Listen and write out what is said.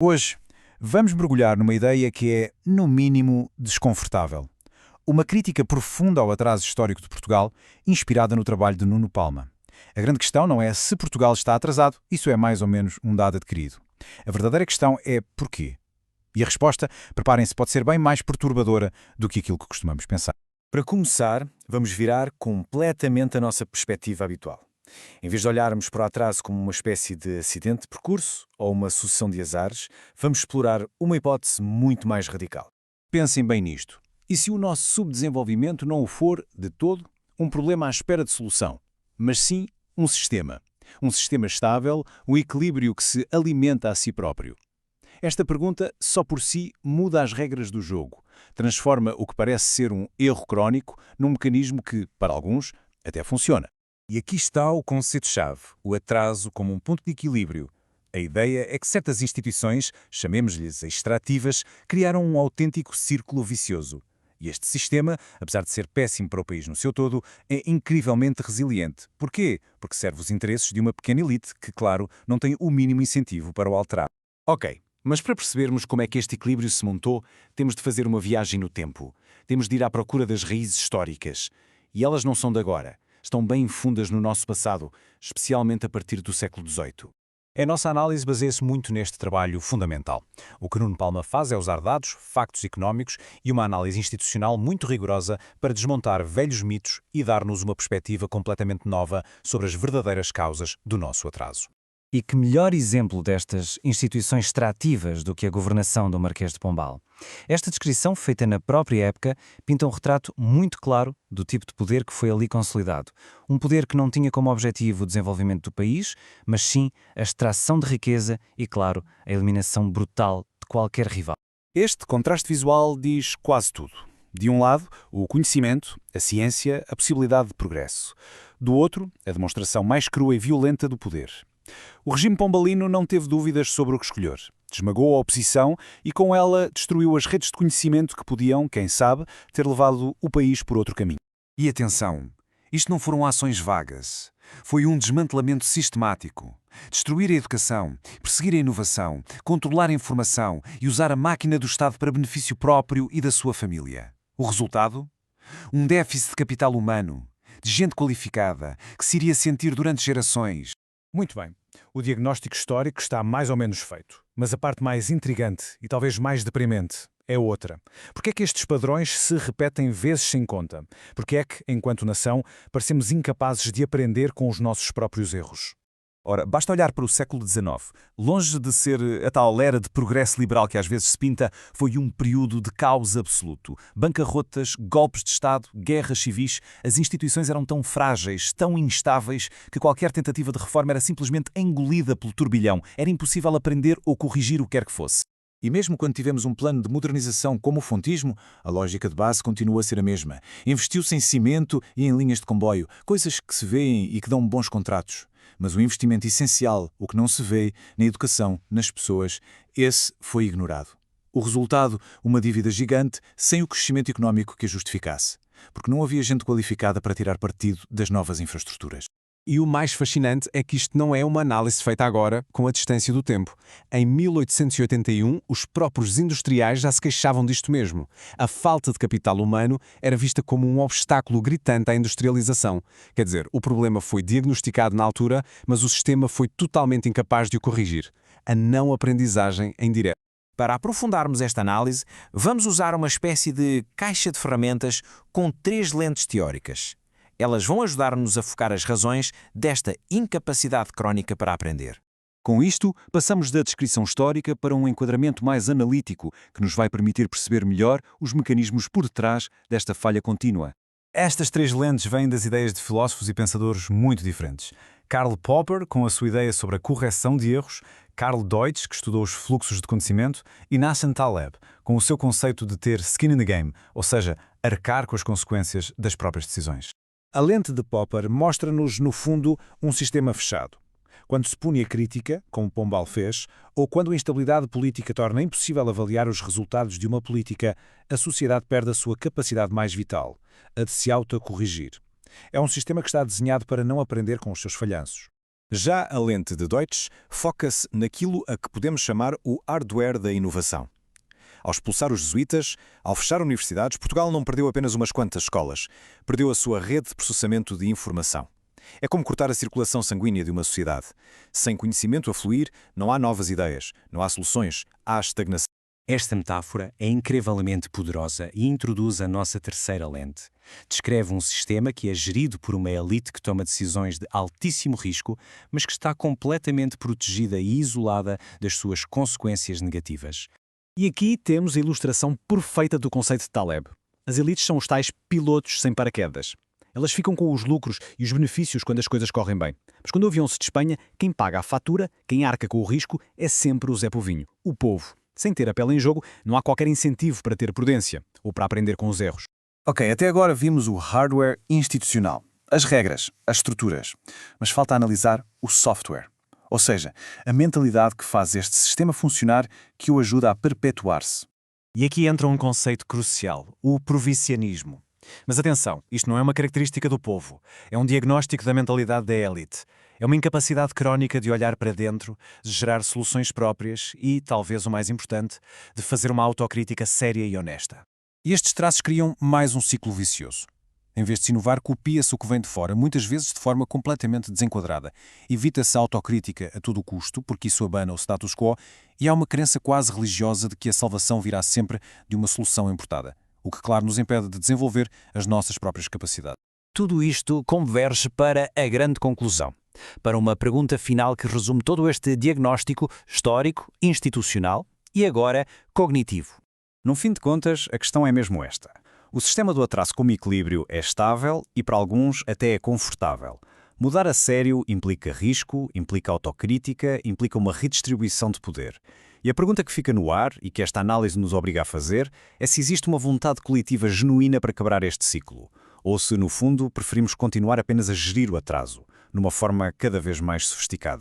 Hoje, vamos mergulhar numa ideia que é, no mínimo, desconfortável. Uma crítica profunda ao atraso histórico de Portugal, inspirada no trabalho de Nuno Palma. A grande questão não é se Portugal está atrasado, isso é mais ou menos um dado adquirido. A verdadeira questão é porquê. E a resposta, preparem-se, pode ser bem mais perturbadora do que aquilo que costumamos pensar. Para começar, vamos virar completamente a nossa perspectiva habitual. Em vez de olharmos para o atraso como uma espécie de acidente de percurso ou uma sucessão de azares, vamos explorar uma hipótese muito mais radical. Pensem bem nisto. E se o nosso subdesenvolvimento não o for, de todo, um problema à espera de solução, mas sim um sistema? Um sistema estável, um equilíbrio que se alimenta a si próprio. Esta pergunta, só por si, muda as regras do jogo. Transforma o que parece ser um erro crónico num mecanismo que, para alguns, até funciona. E aqui está o conceito-chave, o atraso como um ponto de equilíbrio. A ideia é que certas instituições, chamemos-lhes extrativas, criaram um autêntico círculo vicioso. E este sistema, apesar de ser péssimo para o país no seu todo, é incrivelmente resiliente. Porquê? Porque serve os interesses de uma pequena elite que, claro, não tem o mínimo incentivo para o alterar. Ok, mas para percebermos como é que este equilíbrio se montou, temos de fazer uma viagem no tempo. Temos de ir à procura das raízes históricas. E elas não são de agora. Estão bem fundas no nosso passado, especialmente a partir do século XVIII. A nossa análise baseia-se muito neste trabalho fundamental. O que Nuno Palma faz é usar dados, factos económicos e uma análise institucional muito rigorosa para desmontar velhos mitos e dar-nos uma perspectiva completamente nova sobre as verdadeiras causas do nosso atraso. E que melhor exemplo destas instituições extrativas do que a governação do Marquês de Pombal? Esta descrição, feita na própria época, pinta um retrato muito claro do tipo de poder que foi ali consolidado. Um poder que não tinha como objetivo o desenvolvimento do país, mas sim a extração de riqueza e, claro, a eliminação brutal de qualquer rival. Este contraste visual diz quase tudo. De um lado, o conhecimento, a ciência, a possibilidade de progresso. Do outro, a demonstração mais crua e violenta do poder. O regime pombalino não teve dúvidas sobre o que escolher. Desmagou a oposição e, com ela, destruiu as redes de conhecimento que podiam, quem sabe, ter levado o país por outro caminho. E atenção, isto não foram ações vagas. Foi um desmantelamento sistemático. Destruir a educação, perseguir a inovação, controlar a informação e usar a máquina do Estado para benefício próprio e da sua família. O resultado? Um déficit de capital humano, de gente qualificada, que se iria sentir durante gerações. Muito bem. O diagnóstico histórico está mais ou menos feito. Mas a parte mais intrigante e talvez mais deprimente é outra. Porque é que estes padrões se repetem vezes sem conta? Porque é que, enquanto nação, parecemos incapazes de aprender com os nossos próprios erros? Ora, basta olhar para o século XIX. Longe de ser a tal era de progresso liberal que às vezes se pinta, foi um período de caos absoluto. Bancarrotas, golpes de Estado, guerras civis, as instituições eram tão frágeis, tão instáveis, que qualquer tentativa de reforma era simplesmente engolida pelo turbilhão. Era impossível aprender ou corrigir o que quer que fosse. E mesmo quando tivemos um plano de modernização como o fontismo, a lógica de base continua a ser a mesma. Investiu-se em cimento e em linhas de comboio, coisas que se veem e que dão bons contratos. Mas o investimento essencial, o que não se vê, na educação, nas pessoas, esse foi ignorado. O resultado, uma dívida gigante, sem o crescimento económico que a justificasse. Porque não havia gente qualificada para tirar partido das novas infraestruturas. E o mais fascinante é que isto não é uma análise feita agora, com a distância do tempo. Em 1881, os próprios industriais já se queixavam disto mesmo. A falta de capital humano era vista como um obstáculo gritante à industrialização. Quer dizer, o problema foi diagnosticado na altura, mas o sistema foi totalmente incapaz de o corrigir. A não aprendizagem em direto. Para aprofundarmos esta análise, vamos usar uma espécie de caixa de ferramentas com 3 lentes teóricas. Elas vão ajudar-nos a focar as razões desta incapacidade crónica para aprender. Com isto, passamos da descrição histórica para um enquadramento mais analítico, que nos vai permitir perceber melhor os mecanismos por detrás desta falha contínua. Estas 3 lentes vêm das ideias de filósofos e pensadores muito diferentes. Karl Popper, com a sua ideia sobre a correção de erros, Carl Deutsch, que estudou os fluxos de conhecimento, e Nassim Taleb, com o seu conceito de ter skin in the game, ou seja, arcar com as consequências das próprias decisões. A lente de Popper mostra-nos, no fundo, um sistema fechado. Quando se pune a crítica, como Pombal fez, ou quando a instabilidade política torna impossível avaliar os resultados de uma política, a sociedade perde a sua capacidade mais vital, a de se autocorrigir. É um sistema que está desenhado para não aprender com os seus falhanços. Já a lente de Deutsch foca-se naquilo a que podemos chamar o hardware da inovação. Ao expulsar os jesuítas, ao fechar universidades, Portugal não perdeu apenas umas quantas escolas, perdeu a sua rede de processamento de informação. É como cortar a circulação sanguínea de uma sociedade. Sem conhecimento a fluir, não há novas ideias, não há soluções, há estagnação. Esta metáfora é incrivelmente poderosa e introduz a nossa terceira lente. Descreve um sistema que é gerido por uma elite que toma decisões de altíssimo risco, mas que está completamente protegida e isolada das suas consequências negativas. E aqui temos a ilustração perfeita do conceito de Taleb. As elites são os tais pilotos sem paraquedas. Elas ficam com os lucros e os benefícios quando as coisas correm bem. Mas quando o avião se despenha, quem paga a fatura, quem arca com o risco, é sempre o Zé Povinho, o povo. Sem ter a pele em jogo, não há qualquer incentivo para ter prudência ou para aprender com os erros. Ok, até agora vimos o hardware institucional, as regras, as estruturas, mas falta analisar o software, ou seja, a mentalidade que faz este sistema funcionar, que o ajuda a perpetuar-se. E aqui entra um conceito crucial, o provincianismo. Mas atenção, isto não é uma característica do povo, é um diagnóstico da mentalidade da élite. É uma incapacidade crónica de olhar para dentro, de gerar soluções próprias e, talvez o mais importante, de fazer uma autocrítica séria e honesta. E estes traços criam mais um ciclo vicioso. Em vez de se inovar, copia-se o que vem de fora, muitas vezes de forma completamente desenquadrada. Evita-se a autocrítica a todo o custo, porque isso abana o status quo, e há uma crença quase religiosa de que a salvação virá sempre de uma solução importada, o que, claro, nos impede de desenvolver as nossas próprias capacidades. Tudo isto converge para a grande conclusão, para uma pergunta final que resume todo este diagnóstico histórico, institucional e agora cognitivo. No fim de contas, a questão é mesmo esta. O sistema do atraso como equilíbrio é estável e, para alguns, até é confortável. Mudar a sério implica risco, implica autocrítica, implica uma redistribuição de poder. E a pergunta que fica no ar, e que esta análise nos obriga a fazer, é se existe uma vontade coletiva genuína para quebrar este ciclo, ou se, no fundo, preferimos continuar apenas a gerir o atraso, numa forma cada vez mais sofisticada.